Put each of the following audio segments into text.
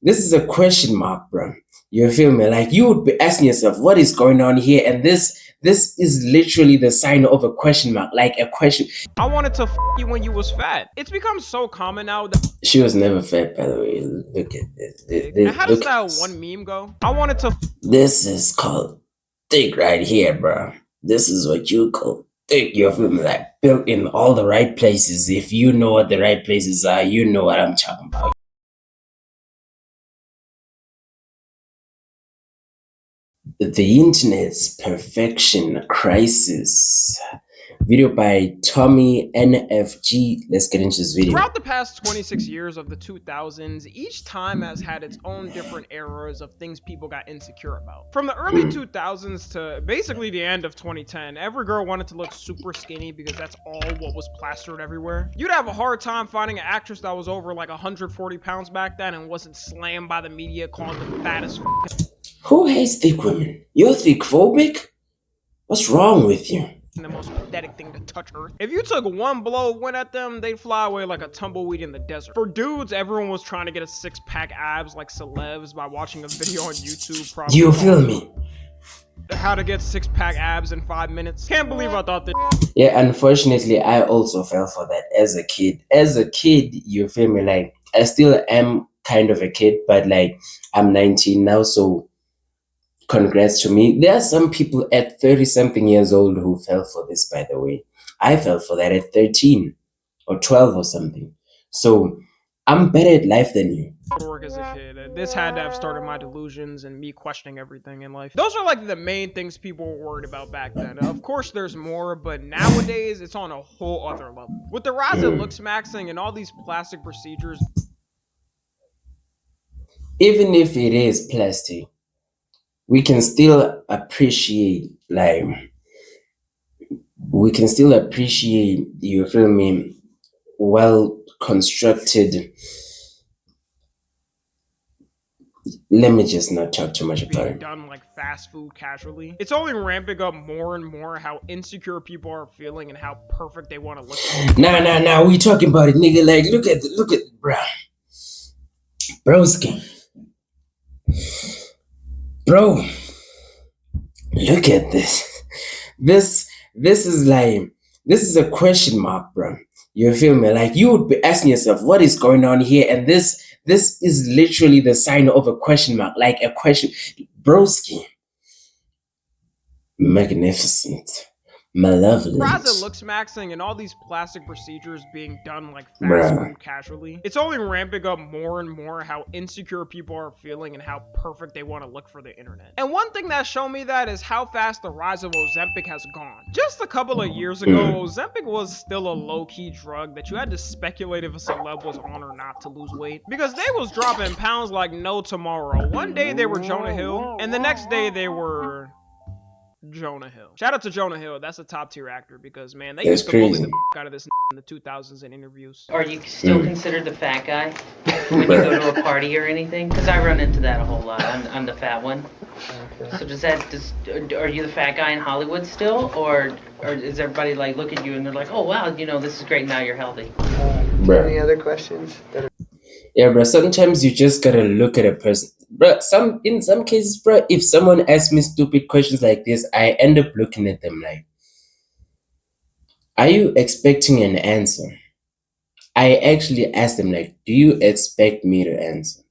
this is a question mark, bro. You feel me? Like you would be asking yourself, what is going on here? And this is literally the sign of a question mark, like a question. I wanted to you when you was fat. It's become so common now that She was never fat, by the way. Look at this. and how does Look at that this. one meme go? I wanted to This is called thick right here, bro. This is what you call thick. You feel me? Like built in all the right places. If you know what the right places are, you know what I'm talking about. The Internet's Perfection Crisis. Video by Tommy NFG. Let's get into this video. Throughout the past 26 years of the 2000s, each time has had its own different eras of things people got insecure about. From the early 2000s to basically the end of 2010, every girl wanted to look super skinny because that's all what was plastered everywhere. You'd have a hard time finding an actress that was over like 140 pounds back then and wasn't slammed by the media calling them fat as Who hates thick women? You're thick phobic? What's wrong with you? the most pathetic thing to touch earth. If you took one blow, went at them, they'd fly away like a tumbleweed in the desert. For dudes, everyone was trying to get a six-pack abs like celebs by watching a video on YouTube. Probably You feel me? how to get six-pack abs in 5 minutes. Can't believe I thought that. Yeah, unfortunately, I also fell for that as a kid. As a kid, you feel me? Like, I still am kind of a kid, but like, I'm 19 now, so congrats to me. There are some people at 30 something years old who fell for this, by the way. I fell for that at 13 or 12 or something. So I'm better at life than you. Work as a kid. This had to have started my delusions and me questioning everything in life. Those are like the main things people were worried about back then. Of course, there's more, but nowadays it's on a whole other level. With the rise of looks maxing and all these plastic procedures, Even if it is plastic, we can still appreciate, like, you feel me, well constructed. Let me just not talk too much about being it. done like fast food casually. It's only ramping up more and more how insecure people are feeling and how perfect they want to look. Nah, we talking about it, nigga. Like, look at, bro. Broski. Bro, look at this. This is like, this is a question mark, bro. You feel me? Like you would be asking yourself, what is going on here? And this is literally the sign of a question mark, like a question. Broski. Magnificent. Malevolent. Rise of looks maxing and all these plastic procedures being done like fast Bruh. food casually. It's only ramping up more and more how insecure people are feeling and how perfect they want to look for the internet. And one thing that showed me that is how fast the rise of Ozempic has gone. Just a couple of years ago, Ozempic was still a low-key drug that you had to speculate if a celeb was on or not to lose weight. Because they was dropping pounds like no tomorrow. One day they were Jonah Hill, and the next day they were Jonah Hill. Shout out to Jonah Hill. That's a top tier actor because man, they That's used to bully crazy. the out of this in the 2000s in interviews. Are you still considered the fat guy when you go to a party or anything? Because I run into that a whole lot. I'm the fat one. So are you the fat guy in Hollywood still, or is everybody like look at you and they're like, oh wow, this is great, now you're healthy? Any other questions? Yeah, bro. Sometimes you just gotta look at a person, bro. In some cases, bro, if someone asks me stupid questions like this, I end up looking at them like, are you expecting an answer? I actually ask them like, do you expect me to answer?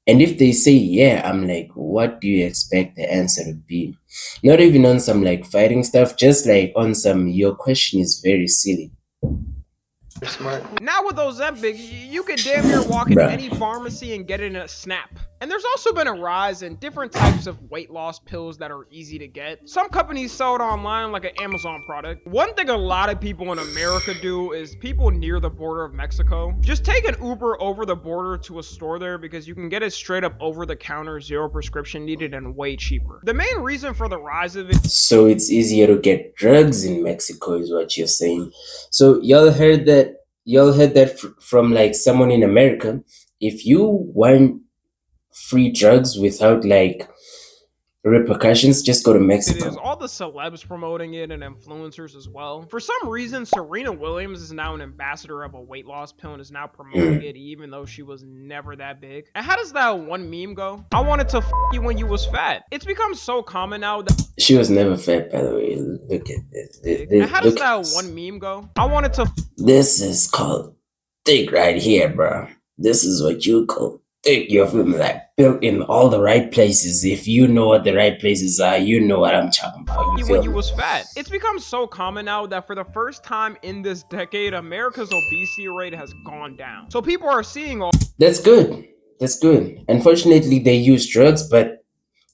And if they say yeah, I'm like, what do you expect the answer to be? Not even on some like fighting stuff, just like on some, your question is very silly. Smart. Now with Ozempic, you could damn near walk in Bruh. any pharmacy and get it in a snap. And there's also been a rise in different types of weight loss pills that are easy to get. Some companies sell it online like an Amazon product. One thing a lot of people in America do is people near the border of Mexico just take an Uber over the border to a store there because you can get it straight up over the counter, zero prescription needed, and way cheaper. The main reason for the rise of it, So it's easier to get drugs in Mexico, is what you're saying. So y'all heard that? From like someone in America. If you want free drugs without like repercussions, just go to It is Mexico. all the celebs promoting it and influencers as well. For some reason, Serena Williams is now an ambassador of a weight loss pill and is now promoting it even though she was never that big. And how does that one meme go? I wanted to you when you was fat. It's become so common now that She was never fat, by the way. Look at this. and how does Look at that this. one meme go? I wanted to This is called thick right here, bro. This is what you call thick. You're feeling like built in all the right places. If you know what the right places are, you know what I'm talking about. You when feel you me? was fat. It's become so common now that for the first time in this decade, America's obesity rate has gone down. So people are seeing all That's good. That's good. Unfortunately, they use drugs, but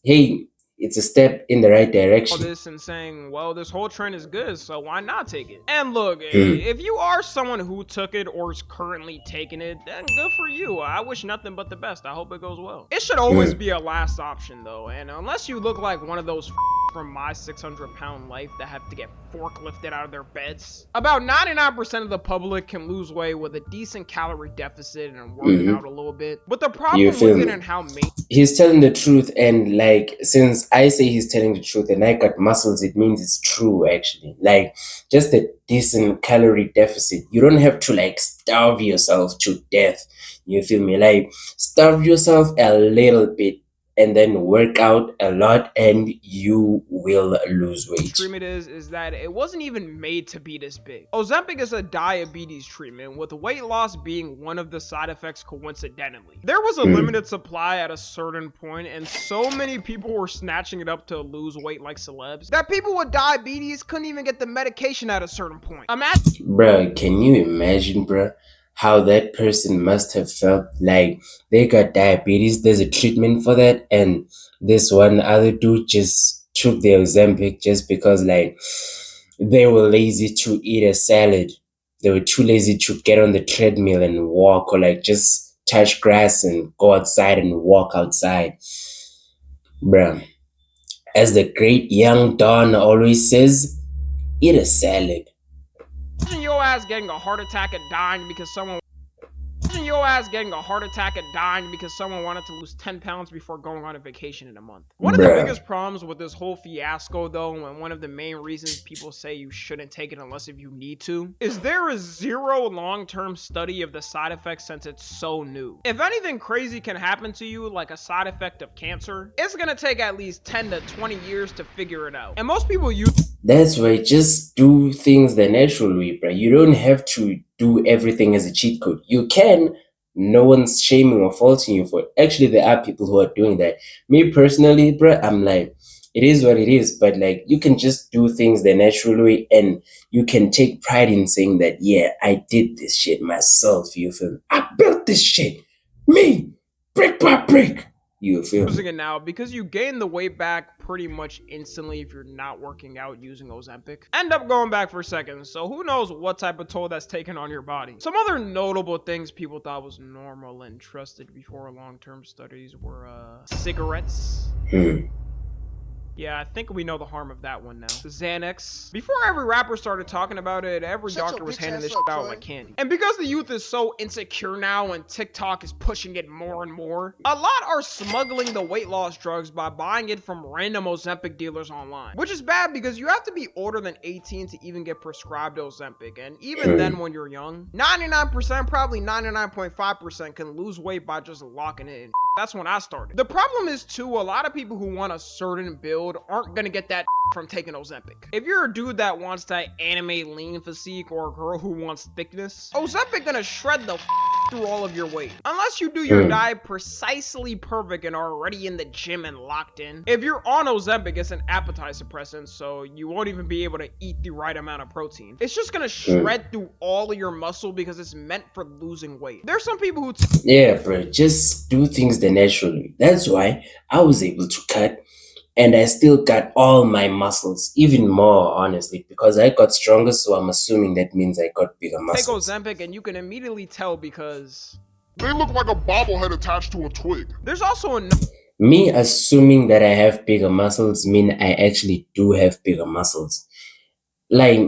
hey, it's a step in the right direction. this and saying, well, this whole trend is good, so why not take it? And look, Hmm. if you are someone who took it or is currently taking it, then good for you. I wish nothing but the best. I hope it goes well. It should always be a last option though, and unless you look like one of those from My 600-Pound Life that have to get forklifted out of their beds. About 99% of the public can lose weight with a decent calorie deficit and working out a little bit. But the You problem feel with it me? and how He's telling the truth, and like, since I say he's telling the truth and I got muscles, it means it's true actually. Like, just a decent calorie deficit. You don't have to like starve yourself to death. You feel me? Like, starve yourself a little bit and then work out a lot and you will lose weight. treatment is that it wasn't even made to be this big. Ozempic is a diabetes treatment, with weight loss being one of the side effects coincidentally. There was a limited supply at a certain point, and so many people were snatching it up to lose weight like celebs that people with diabetes couldn't even get the medication at a certain point. Imagine Bruh, can you imagine, bruh, how that person must have felt? Like, they got diabetes, there's a treatment for that, and this one other dude just took their Ozempic just because, like, they were lazy to eat a salad. They were too lazy to get on the treadmill and walk, or like just touch grass and go outside and walk outside. Bruh, as the great young Don always says, eat a salad. your ass getting a heart attack and dying because someone wanted to lose 10 pounds before going on a vacation in a month. One of the biggest problems with this whole fiasco, though, and one of the main reasons people say you shouldn't take it unless if you need to, is there is zero long-term study of the side effects since it's so new. If anything crazy can happen to you, like a side effect of cancer, it's gonna take at least 10 to 20 years to figure it out. And most people use That's why just do things the natural way, bro. You don't have to do everything as a cheat code. You can. No one's shaming or faulting you for it. Actually, there are people who are doing that. Me personally, bro, I'm like, it is what it is. But like, you can just do things the natural way, and you can take pride in saying that, yeah, I did this shit myself. You feel me? I built this shit. Me, brick by brick. You feel me? using it now because you gain the weight back pretty much instantly if you're not working out using Ozempic. End up going back for seconds, so who knows what type of toll that's taken on your body. Some other notable things people thought was normal and trusted before long-term studies were cigarettes. Yeah, I think we know the harm of that one now. Xanax. Before every rapper started talking about it, every doctor was handing this shit out like candy. And because the youth is so insecure now and TikTok is pushing it more and more, a lot are smuggling the weight loss drugs by buying it from random Ozempic dealers online. Which is bad because you have to be older than 18 to even get prescribed Ozempic. And even then when you're young, 99%, probably 99.5% can lose weight by just locking it in. That's when I started. The problem is too, a lot of people who want a certain build aren't gonna get that from taking Ozempic. If you're a dude that wants that anime lean physique or a girl who wants thickness, Ozempic gonna shred the through all of your weight. Unless you do your diet precisely perfect and are already in the gym and locked in. If you're on Ozempic, it's an appetite suppressant, so you won't even be able to eat the right amount of protein. It's just gonna shred through all of your muscle because it's meant for losing weight. There's some people who yeah, bro, just do things the natural way. That's why I was able to cut, and I still got all my muscles, even more, honestly, because I got stronger, so I'm assuming that means I got bigger take muscles. Ozempic and you can immediately tell because they look like a bobblehead attached to a twig. There's also a Me assuming that I have bigger muscles mean I actually do have bigger muscles. Like,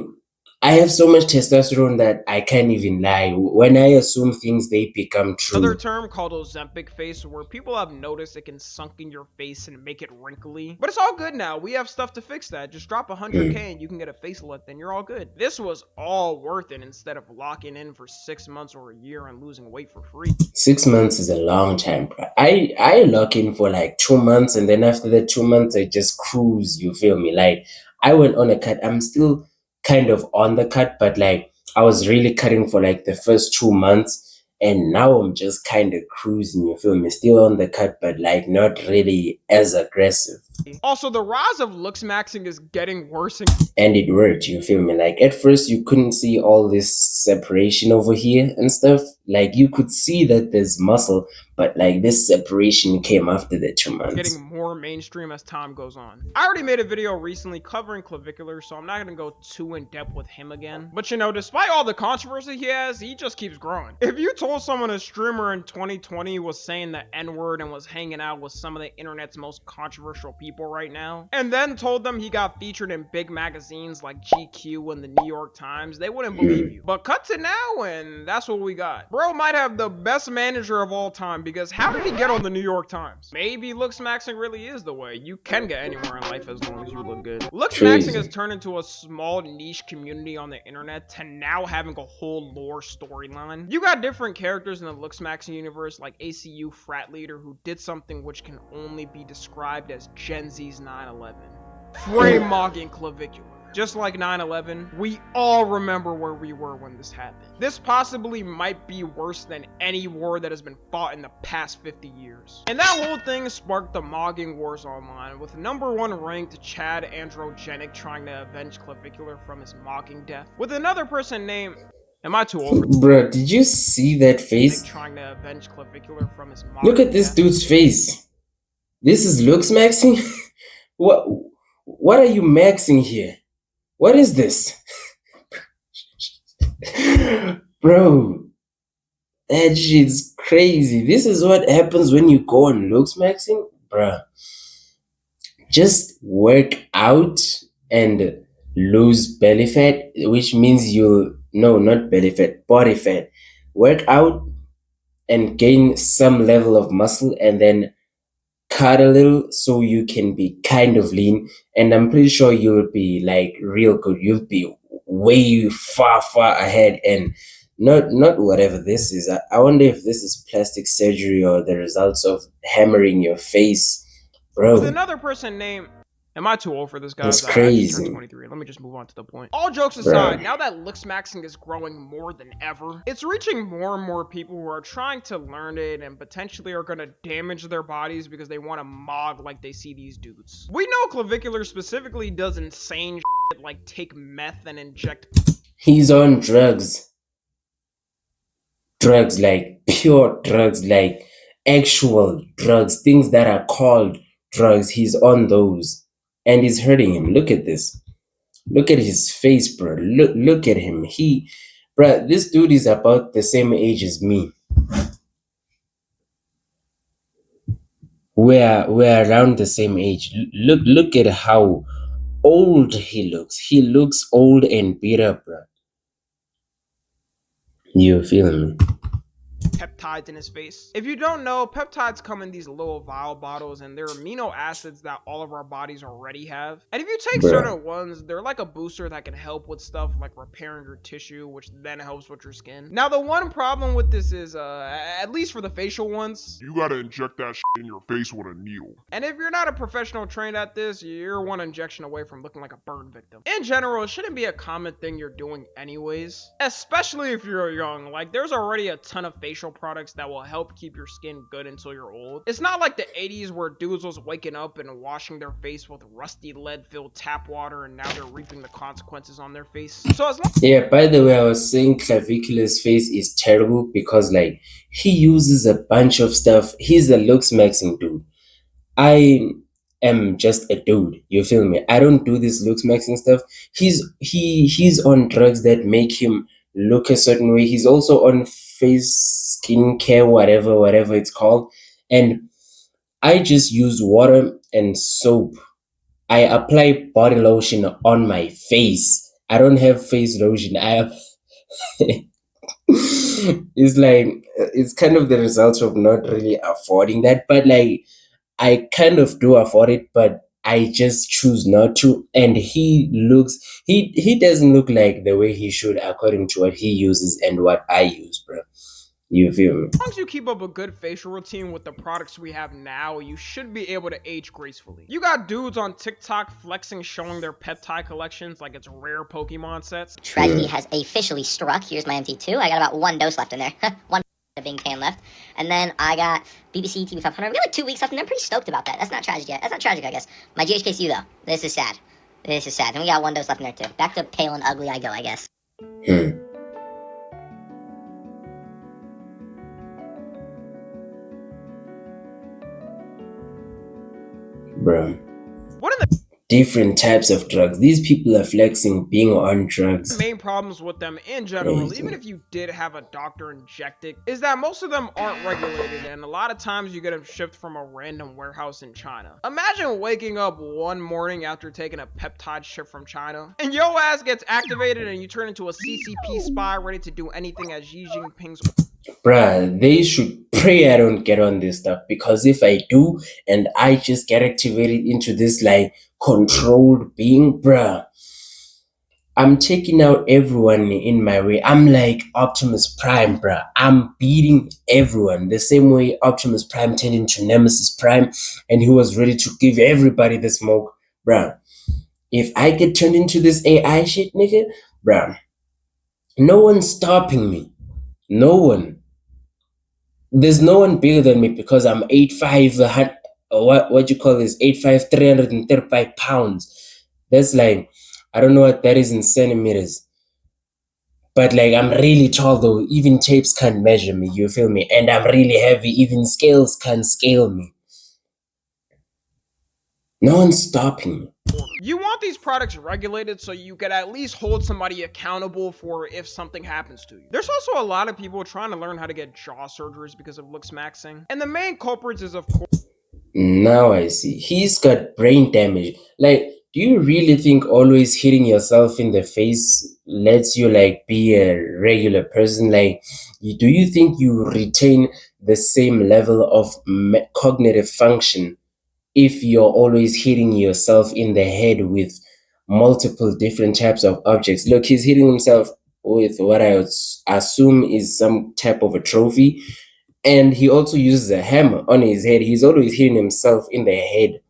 I have so much testosterone that I can't even lie. When I assume things, they become Another true. term called Ozempic face, where people have noticed it can sunk in your face and make it wrinkly. But it's all good now. We have stuff to fix that. Just drop 100K and you can get a facelift and you're all good. This was all worth it instead of locking in for 6 months or a year and losing weight for free. 6 months is a long time, bro. I lock in for like 2 months, and then after the 2 months, I just cruise. You feel me? Like I went on a cut. I'm still kind of on the cut, but like I was really cutting for like the first 2 months, and now I'm just kind of cruising. You feel me? Still on the cut, but like not really as aggressive. Also, the rise of looks maxing is getting worse And it worked, you feel me? Like at first you couldn't see all this separation over here and stuff. Like you could see that there's muscle, but like this separation came after the 2 months. getting more mainstream as time goes on. I already made a video recently covering clavicular, so I'm not gonna go too in depth with him again. But you know, despite all the controversy he has, he just keeps growing. If you told someone a streamer in 2020 was saying the N-word and was hanging out with some of the internet's most controversial people right now, and then told them he got featured in big magazines like GQ and the New York Times, they wouldn't believe you. But cut to now, and that's what we got. Bro might have the best manager of all time, because how did he get on the New York Times? Maybe looks maxing really is the way. You can get anywhere in life as long as you look good. Looks maxing has turned into a small niche community on the internet to now having a whole lore storyline. You got different characters in the looks maxing universe, like ACU frat leader who did something which can only be described as Gen Z's 9/11. Frame mocking clavicular. Just like 9/11, we all remember where we were when this happened. This possibly might be worse than any war that has been fought in the past 50 years. And that whole thing sparked the mogging wars online, with #1 ranked Chad Androgenic trying to avenge clavicular from his mocking death, with another person named... Am I too old for Bruh, did you see that face? trying to avenge clavicular from his mocking Look at this death? dude's face. This is looks maxing? What are you maxing here? What is this? Bro, that shit's crazy. This is what happens when you go on looks maxing? Bruh. Just work out and lose belly fat, which means you no, not belly fat, body fat. Work out and gain some level of muscle, and then cut a little so you can be kind of lean, and I'm pretty sure you'll be like real good. You'll be way far ahead, and not whatever this is. I wonder if this is plastic surgery or the results of hammering your face, With bro. another person named... Am I too old for this, guys? It's I just crazy. turned 23. Let me just move on to the point. All jokes aside, now that looks maxing is growing more than ever, it's reaching more and more people who are trying to learn it and potentially are gonna damage their bodies because they want to mog like they see these dudes. We know clavicular specifically does insane shit like take meth and inject... He's on drugs. Drugs, like pure drugs, like actual drugs, things that are called drugs. He's on those. And it's hurting him. Look at this. Look at his face, bro. Look at him. Bro, this dude is about the same age as me. We're around the same age. Look at how old he looks. He looks old and beat up, bro. You feel me? peptides in his face. If you don't know, peptides come in these little vial bottles and they're amino acids that all of our bodies already have. And if you take certain ones, they're like a booster that can help with stuff like repairing your tissue, which then helps with your skin. Now, the one problem with this is, at least for the facial ones, You gotta inject that shit in your face with a needle. and if you're not a professional trained at this, you're one injection away from looking like a burn victim. In general, it shouldn't be a common thing you're doing anyways, especially if you're young. Like, there's already a ton of facial products that will help keep your skin good until you're old. It's not like the 80s where dudes was waking up and washing their face with rusty lead-filled tap water and now they're reaping the consequences on their face. So as long... Yeah, by the way, I was saying Clavicular's face is terrible because like he uses a bunch of stuff. He's a looks maxing dude. I am just a dude. You feel me? I don't do this looks maxing stuff. He's on drugs that make him look a certain way. He's also on face skincare, whatever it's called. And I just use water and soap. I apply body lotion on my face I don't have face lotion. I have. It's like it's kind of the result of not really affording that, but like I kind of do afford it, but I just choose not to. And he doesn't look like the way he should according to what he uses and what I use, bro. You feel me? As long as you keep up a good facial routine with the products we have now, you should be able to age gracefully. You got dudes on TikTok flexing, showing their peptide collections like it's rare Pokemon sets. Tragedy has officially struck. Here's my MT2. I got about 1 dose left in there. One being tan left. And then I got BBC TV 500. We got like 2 weeks left, and I'm pretty stoked about that. That's not tragic yet. That's not tragic, I guess. My GHKCU, though. This is sad. This is sad. And we got 1 dose left in there, too. Back to pale and ugly I go, I guess. Hmm. Bro. One of the Different types of drugs. These people are flexing being on drugs. main problems with them in general, Crazy. even if you did have a doctor inject it, is that most of them aren't regulated, and a lot of times you get them shipped from a random warehouse in China. Imagine waking up one morning after taking a peptide ship from China, and your ass gets activated and you turn into a CCP spy ready to do anything at Xi Jinping's. Bruh, they should pray I don't get on this stuff, because if I do and I just get activated into this like controlled being, bruh, I'm taking out everyone in my way. I'm like Optimus Prime, bruh. I'm beating everyone the same way Optimus Prime turned into Nemesis Prime and he was ready to give everybody the smoke, bruh. If I get turned into this AI shit, nigga, bruh, no one's stopping me. No one. There's no one bigger than me because I'm 8'5", what you call this, 8'5", 335 pounds. That's like, I don't know what that is in centimeters. But like, I'm really tall though. Even tapes can't measure me, you feel me? And I'm really heavy. Even scales can't scale me. No one's stopping me. You want these products regulated so you could at least hold somebody accountable for if something happens to you. There's also a lot of people trying to learn how to get jaw surgeries because of looks maxing. And the main culprits is, of course, Now I see. He's got brain damage. Like, do you really think always hitting yourself in the face lets you like be a regular person? Like, do you think you retain the same level of cognitive function if you're always hitting yourself in the head with multiple different types of objects? Look, he's hitting himself with what I would assume is some type of a trophy. And he also uses a hammer on his head. He's always hitting himself in the head.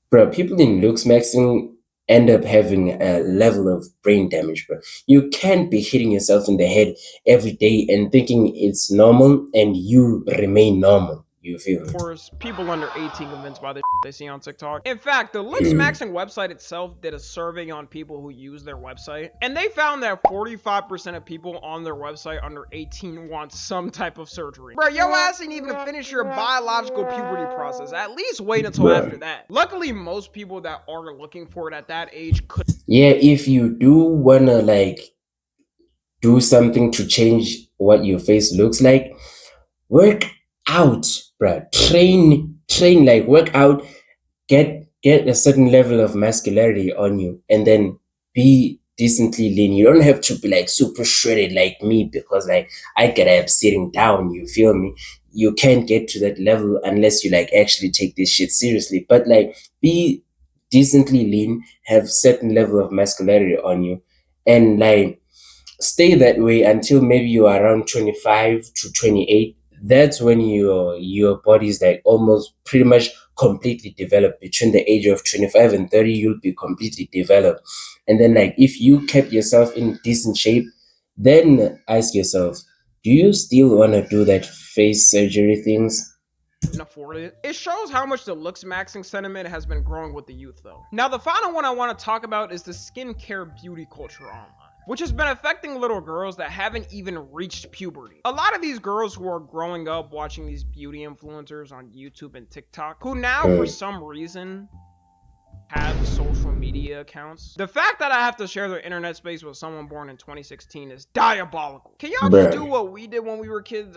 Bro, people in looks maxing end up having a level of brain damage, bro. You can't be hitting yourself in the head every day and thinking it's normal and you remain normal. You feel me? people under 18 convinced by the they see on TikTok. In fact, the Looks Maxing website itself did a survey on people who use their website, and they found that 45% of people on their website under 18 want some type of surgery. Bro, your ass ain't even finished your biological puberty process. At least wait until after that. Luckily, most people that are looking for it at that age could. Yeah, if you do wanna like do something to change what your face looks like, work out, bruh. Train, like work out, get a certain level of muscularity on you, and then be decently lean. You don't have to be like super shredded like me, because like I get up sitting down, you feel me? You can't get to that level unless you like actually take this shit seriously. But like be decently lean, have certain level of muscularity on you, and like stay that way until maybe you are around 25 to 28. That's when your body is like almost pretty much completely developed. Between the age of 25 and 30, you'll be completely developed. And then like if you kept yourself in decent shape, then ask yourself, do you still want to do that face surgery things? Afford it. It shows how much the looks maxing sentiment has been growing with the youth though. Now the final one I want to talk about is the skincare beauty culture online, which has been affecting little girls that haven't even reached puberty. A lot of these girls who are growing up watching these beauty influencers on YouTube and TikTok, who now for some reason have social media accounts. The fact that I have to share their internet space with someone born in 2016 is diabolical. Can y'all just do what we did when we were kids?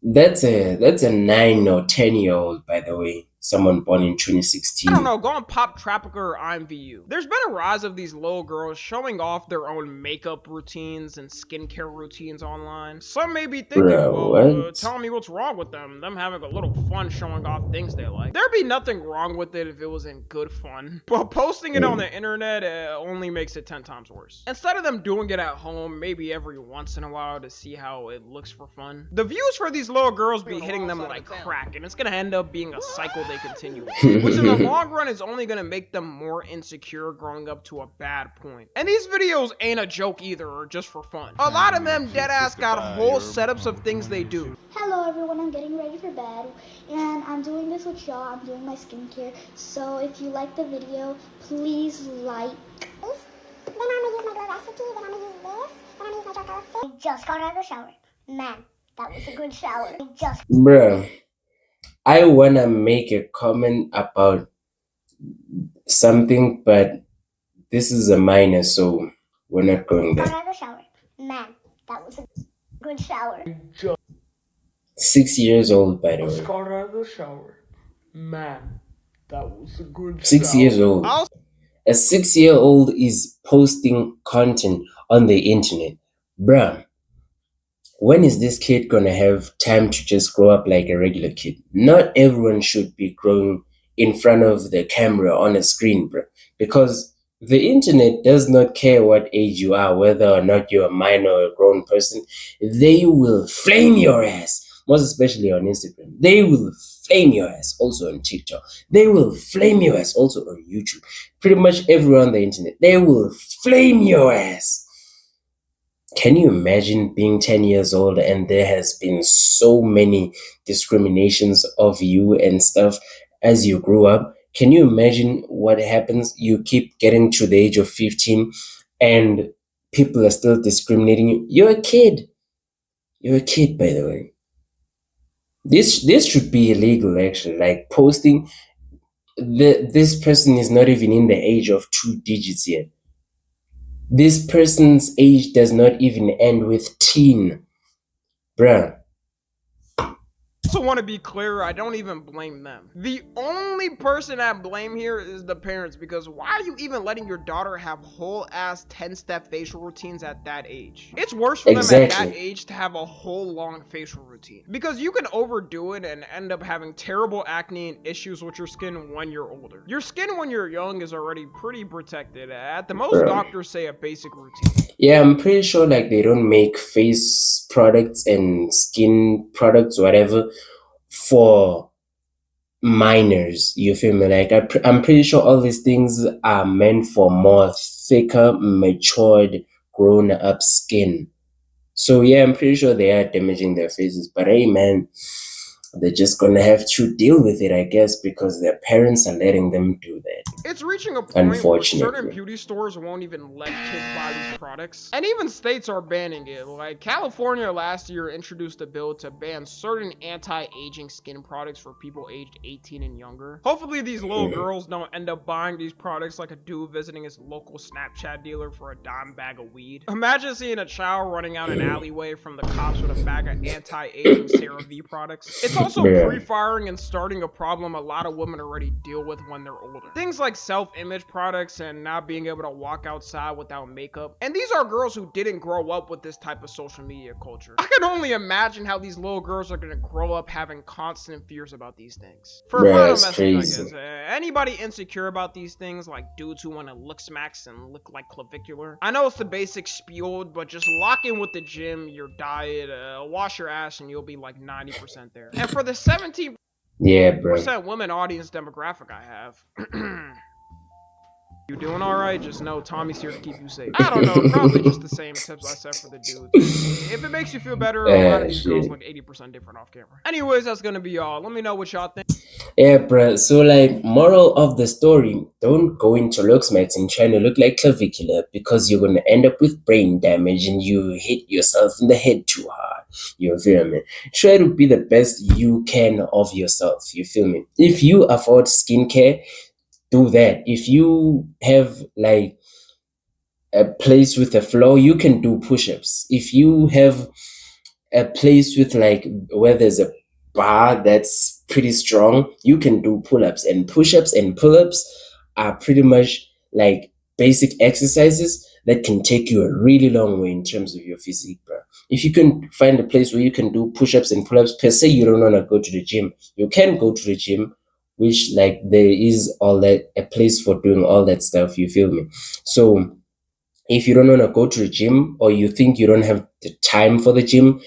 That's a 9 or 10-year-old, by the way. someone born in I don't 2016. know, go on Pop Tropica or IMVU. There's been a rise of these little girls showing off their own makeup routines and skincare routines online. Some may be thinking, Bro, well, what? tell me what's wrong with them having a little fun showing off things they like. There'd be nothing wrong with it if it was in good fun, but posting it on Hmm. the internet only makes it 10 times worse. Instead of them doing it at home, maybe every once in a while to see how it looks for fun, the views for these little girls be hitting them like crack, and it's gonna end up being a cycle they continue in, which in the long run is only gonna make them more insecure growing up to a bad point. And these videos ain't a joke either, or just for fun. A lot of them deadass got whole setups of things they do. Hello everyone, I'm getting ready for bed and I'm doing this with y'all. I'm doing my skincare. So if you like the video, please like. Then I'm gonna use my glow recipe, then I'm gonna use this, then I'm gonna use my dark outfit. I just got out of the shower. Man, that was a good shower. Bro, I wanna make a comment about something, but this is a minor, so we're not going Got there. out of the shower. Man, that was a good shower. 6 years old, by the way. Got out of the shower. Man, that was a good 6 years shower. old. I'll A 6-year-old is posting content on the internet. Bruh, when is this kid gonna have time to just grow up like a regular kid? Not everyone should be growing in front of the camera on a screen, bro. Because the internet does not care what age you are, whether or not you're a minor or a grown person. They will flame your ass, most especially on Instagram. They will flame your ass also on TikTok. They will flame your ass also on YouTube. Pretty much everywhere on the internet. They will flame your ass. Can you imagine being 10 years old and there has been so many discriminations of you and stuff as you grew up? Can you imagine what happens? You keep getting to the age of 15 and people are still discriminating you. You're a kid. You're a kid, by the way. This should be illegal actually. Like posting this person is not even in the age of 2 digits yet. This person's age does not even end with teen. Bruh. also want to be clear, I don't even blame them. The only person I blame here is the parents, because why are you even letting your daughter have whole ass 10-step facial routines at that age? It's worse for them at that Exactly. age to have a whole long facial routine, because you can overdo it and end up having terrible acne and issues with your skin when you're older. Your skin when you're young is already pretty protected. At the most, Bruh. doctors say a basic routine. Yeah, I'm pretty sure like they don't make face products and skin products, whatever, for minors. You feel me? Like I'm pretty sure all these things are meant for more thicker, matured, grown up skin. So yeah, I'm pretty sure they are damaging their faces. But hey, man, they're just gonna have to deal with it, I guess, because their parents are letting them do that. It's reaching a point where certain Unfortunately. beauty stores won't even let kids buy these products. And even states are banning it. Like California last year introduced a bill to ban certain anti-aging skin products for people aged 18 and younger. Hopefully these little girls don't end up buying these products like a dude visiting his local Snapchat dealer for a dime bag of weed. Imagine seeing a child running out an alleyway from the cops with a bag of anti-aging CeraVe products. It's also Bruh. pre-firing and starting a problem a lot of women already deal with when they're older. Things like self-image products and not being able to walk outside without makeup. And these are girls who didn't grow up with this type of social media culture. I can only imagine how these little girls are gonna grow up having constant fears about these things. For Bruh, final it's message, I crazy. guess, anybody insecure about these things, like dudes who want to look smacks and look like clavicular, I know it's the basic spiel, but just lock in with the gym, your diet, wash your ass, and you'll be like 90% there. And for the 17% Yeah, bro. women audience demographic I have, you doing alright? Just know Tommy's here to keep you safe. I don't know, probably just the same tips I said for the dudes. If it makes you feel better, a lot of these girls Shit. look 80% different off camera. Anyways, that's gonna be all. Let me know what y'all think. Yeah, bro. So, like, moral of the story: don't go into Looksmax and trying to look like clavicular, because you're gonna end up with brain damage and you hit yourself in the head too hard. You feel me? Try to be the best you can of yourself. You feel me? If you afford skincare, do that. If you have like a place with a floor, you can do push-ups. If you have a place with like where there's a bar that's pretty strong, you can do pull-ups, and push-ups and pull-ups are pretty much like basic exercises that can take you a really long way in terms of your physique, bro. If you can find a place where you can do push-ups and pull-ups, per se, you don't want to go to the gym. You can go to the gym, which like there is all that a place for doing all that stuff. You feel me? So if you don't want to go to the gym, or you think you don't have the time for the gym,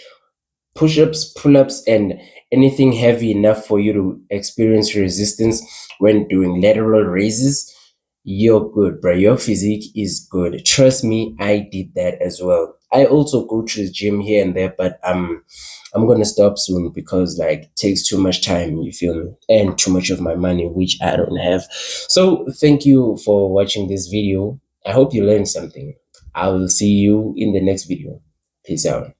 push-ups, pull-ups, and anything heavy enough for you to experience resistance when doing lateral raises, you're good, bro. Your physique is good. Trust me, I did that as well. I also go to the gym here and there, but I'm gonna stop soon because like it takes too much time, you feel me, and too much of my money, which I don't have. So thank you for watching this video. I hope you learned something. I will see you in the next video. Peace out.